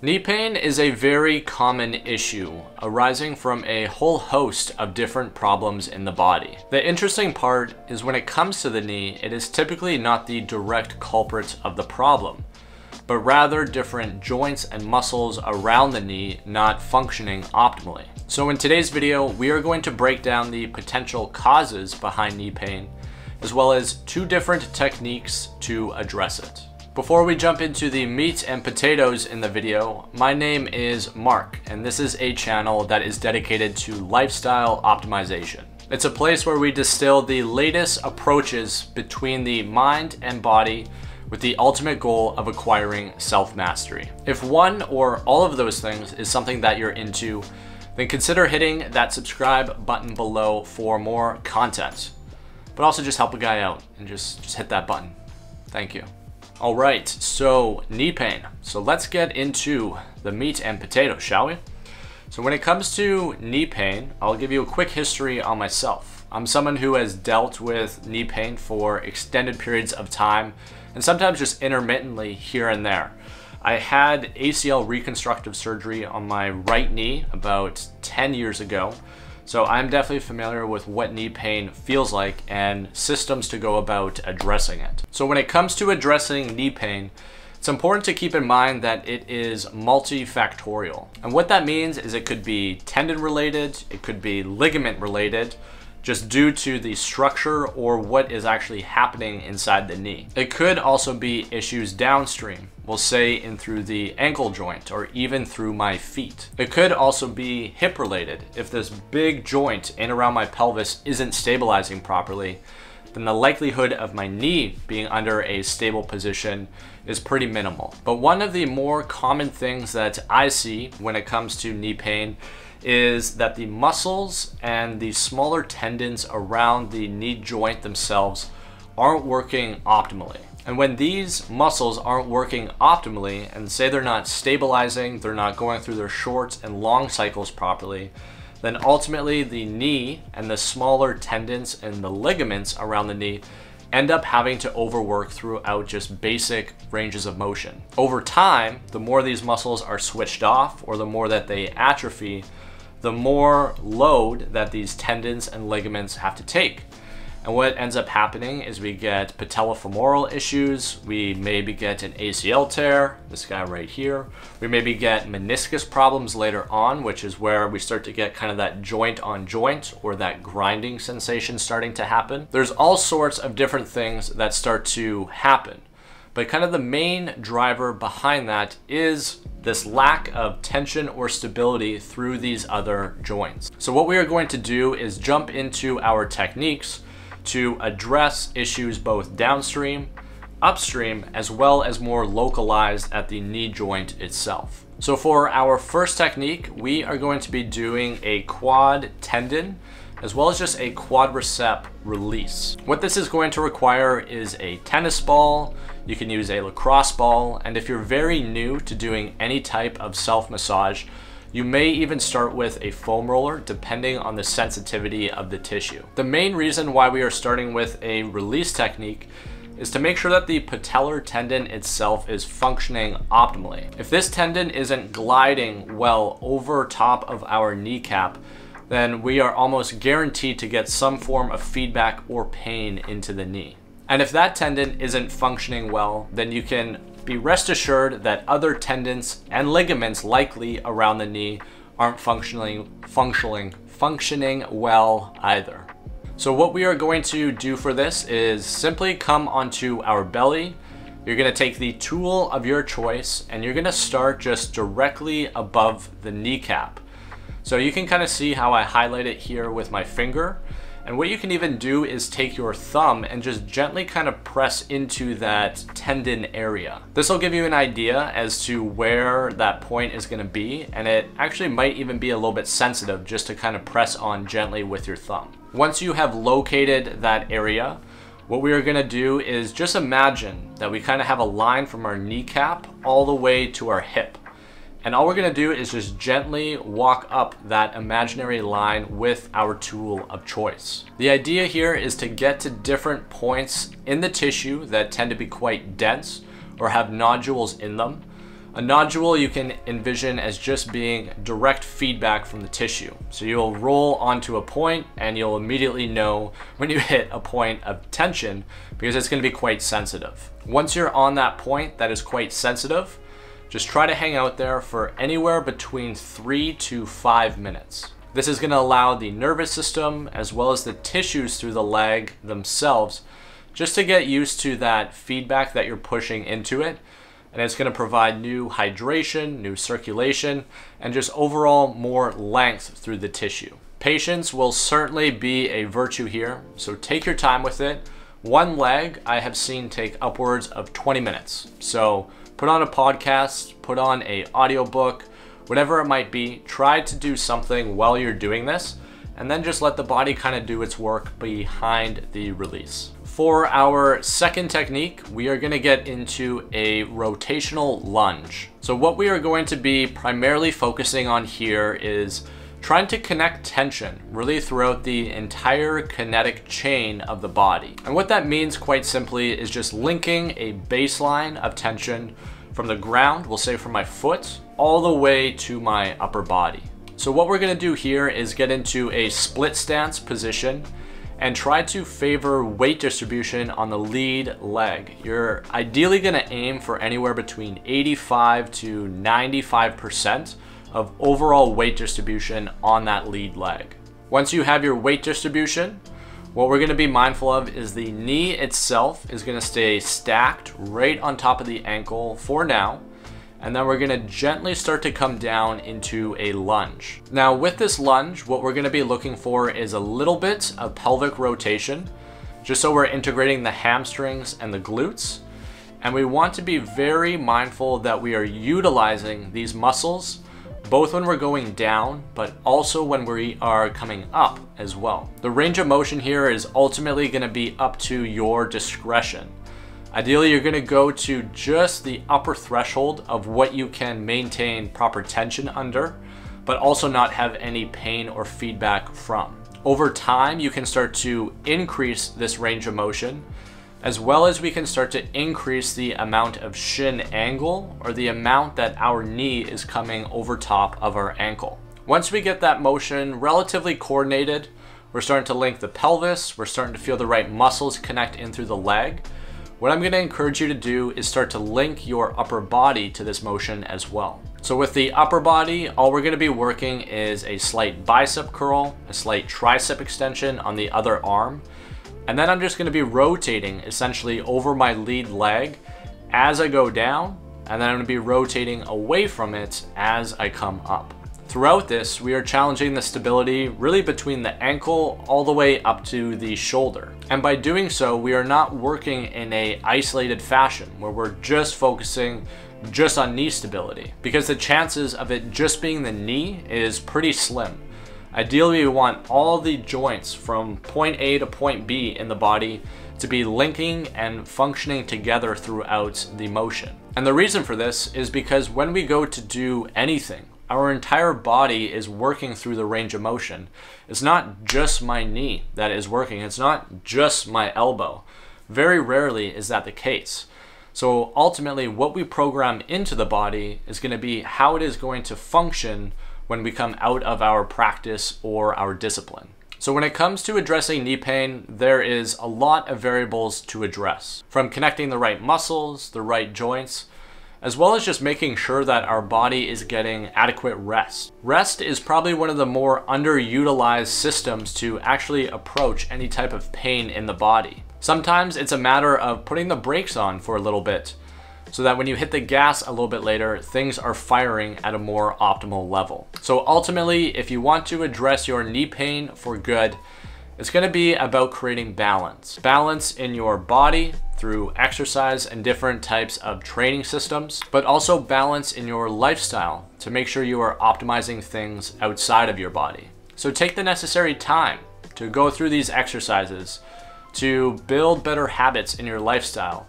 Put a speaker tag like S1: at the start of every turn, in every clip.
S1: Knee pain is a very common issue arising from a whole host of different problems in the body. The interesting part is when it comes to the knee, it is typically not the direct culprit of the problem, but rather different joints and muscles around the knee not functioning optimally. So in today's video, we are going to break down the potential causes behind knee pain, as well as 2 different techniques to address it. Before we jump into the meat and potatoes in the video, my name is Mark, and this is a channel that is dedicated to lifestyle optimization. It's a place where we distill the latest approaches between the mind and body with the ultimate goal of acquiring self-mastery. If one or all of those things is something that you're into, then consider hitting that subscribe button below for more content. But also just help a guy out and just hit that button. Thank you. All right, so knee pain. So let's get into the meat and potatoes, shall we? So when it comes to knee pain, I'll give you a quick history on myself. I'm someone who has dealt with knee pain for extended periods of time and sometimes just intermittently here and there. I had ACL reconstructive surgery on my right knee about 10 years ago. So I'm definitely familiar with what knee pain feels like and systems to go about addressing it. So when it comes to addressing knee pain, it's important to keep in mind that it is multifactorial. And what that means is it could be tendon related, it could be ligament related, just due to the structure or what is actually happening inside the knee. It could also be issues downstream, we'll say in through the ankle joint or even through my feet. It could also be hip related. If this big joint in around my pelvis isn't stabilizing properly, then the likelihood of my knee being under a stable position is pretty minimal. But one of the more common things that I see when it comes to knee pain is that the muscles and the smaller tendons around the knee joint themselves aren't working optimally. And when these muscles aren't working optimally, and say they're not stabilizing, they're not going through their short and long cycles properly, then ultimately the knee and the smaller tendons and the ligaments around the knee end up having to overwork throughout just basic ranges of motion. Over time, the more these muscles are switched off or the more that they atrophy, the more load that these tendons and ligaments have to take. And what ends up happening is we get patellofemoral issues, we maybe get an ACL tear, this guy right here, we maybe get meniscus problems later on, which is where we start to get kind of that joint on joint or that grinding sensation starting to happen. There's all sorts of different things that start to happen, but kind of the main driver behind that is this lack of tension or stability through these other joints. So what we are going to do is jump into our techniques to address issues both downstream, upstream, as well as more localized at the knee joint itself. So for our first technique, we are going to be doing a quad tendon as well as just a quadricep release. What this is going to require is a tennis ball, you can use a lacrosse ball, and if you're very new to doing any type of self-massage, you may even start with a foam roller depending on the sensitivity of the tissue. The main reason why we are starting with a release technique is to make sure that the patellar tendon itself is functioning optimally. If this tendon isn't gliding well over top of our kneecap, then we are almost guaranteed to get some form of feedback or pain into the knee. And if that tendon isn't functioning well, then you can be rest assured that other tendons and ligaments likely around the knee aren't functioning well either. So what we are going to do for this is simply come onto our belly. You're gonna take the tool of your choice and you're gonna start just directly above the kneecap. So you can kind of see how I highlight it here with my finger. And what you can even do is take your thumb and just gently kind of press into that tendon area. This will give you an idea as to where that point is going to be, and it actually might even be a little bit sensitive just to kind of press on gently with your thumb. Once you have located that area, what we are going to do is just imagine that we kind of have a line from our kneecap all the way to our hip. And all we're gonna do is just gently walk up that imaginary line with our tool of choice. The idea here is to get to different points in the tissue that tend to be quite dense or have nodules in them, A nodule you can envision as just being direct feedback from the tissue. So you'll roll onto a point and you'll immediately know when you hit a point of tension because it's going to be quite sensitive. Once you're on that point that is quite sensitive, just try to hang out there for anywhere between 3 to 5 minutes. This is going to allow the nervous system as well as the tissues through the leg themselves just to get used to that feedback that you're pushing into it. And it's going to provide new hydration, new circulation, and just overall more length through the tissue. Patience will certainly be a virtue here, so take your time with it. One leg I have seen take upwards of 20 minutes. So put on a podcast, put on an audiobook, whatever it might be, try to do something while you're doing this, and then just let the body kind of do its work behind the release. For our second technique, we are going to get into a rotational lunge. So what we are going to be primarily focusing on here is trying to connect tension really throughout the entire kinetic chain of the body. And what that means quite simply is just linking a baseline of tension from the ground, we'll say from my foot, all the way to my upper body. So what we're going to do here is get into a split stance position and try to favor weight distribution on the lead leg. You're ideally going to aim for anywhere between 85 to 95% of overall weight distribution on that lead leg. Once you have your weight distribution, what we're going to be mindful of is the knee itself is going to stay stacked right on top of the ankle for now. And then we're going to gently start to come down into a lunge. Now with this lunge, what we're going to be looking for is a little bit of pelvic rotation, just so we're integrating the hamstrings and the glutes. And we want to be very mindful that we are utilizing these muscles both when we're going down, but also when we are coming up as well. The range of motion here is ultimately going to be up to your discretion. Ideally, you're going to go to just the upper threshold of what you can maintain proper tension under, but also not have any pain or feedback from. Over time, you can start to increase this range of motion, as well as we can start to increase the amount of shin angle, or the amount that our knee is coming over top of our ankle. Once we get that motion relatively coordinated, we're starting to link the pelvis, we're starting to feel the right muscles connect in through the leg. What I'm going to encourage you to do is start to link your upper body to this motion as well. So with the upper body, all we're going to be working is a slight bicep curl, a slight tricep extension on the other arm. And then I'm just going to be rotating essentially over my lead leg as I go down, and then I'm going to be rotating away from it as I come up. Throughout this, we are challenging the stability really between the ankle all the way up to the shoulder. And by doing so, we are not working in an isolated fashion where we're just focusing just on knee stability, because the chances of it just being the knee is pretty slim. Ideally, we want all the joints from point A to point B in the body to be linking and functioning together throughout the motion. And the reason for this is because when we go to do anything, our entire body is working through the range of motion. It's not just my knee that is working. It's not just my elbow. Very rarely is that the case. So ultimately, what we program into the body is going to be how it is going to function when we come out of our practice or our discipline. So when it comes to addressing knee pain, there is a lot of variables to address. From connecting the right muscles, the right joints, as well as just making sure that our body is getting adequate rest. Rest is probably one of the more underutilized systems to actually approach any type of pain in the body. Sometimes it's a matter of putting the brakes on for a little bit, so that when you hit the gas a little bit later, things are firing at a more optimal level. So ultimately, if you want to address your knee pain for good, it's going to be about creating balance. Balance in your body through exercise and different types of training systems, but also balance in your lifestyle to make sure you are optimizing things outside of your body. So take the necessary time to go through these exercises, to build better habits in your lifestyle,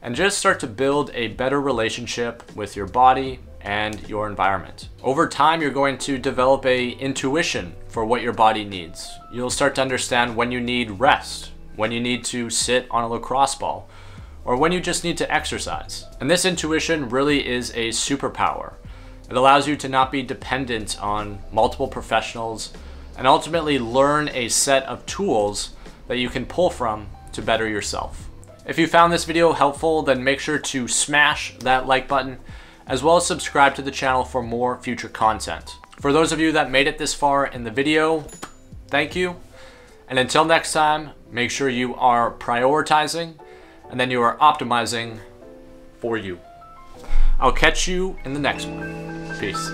S1: and just start to build a better relationship with your body and your environment. Over time, you're going to develop an intuition for what your body needs. You'll start to understand when you need rest, when you need to sit on a lacrosse ball, or when you just need to exercise. And this intuition really is a superpower. It allows you to not be dependent on multiple professionals and ultimately learn a set of tools that you can pull from to better yourself. If you found this video helpful, then make sure to smash that like button, as well as subscribe to the channel for more future content. For those of you that made it this far in the video, thank you. And until next time, make sure you are prioritizing and then you are optimizing for you. I'll catch you in the next one. Peace.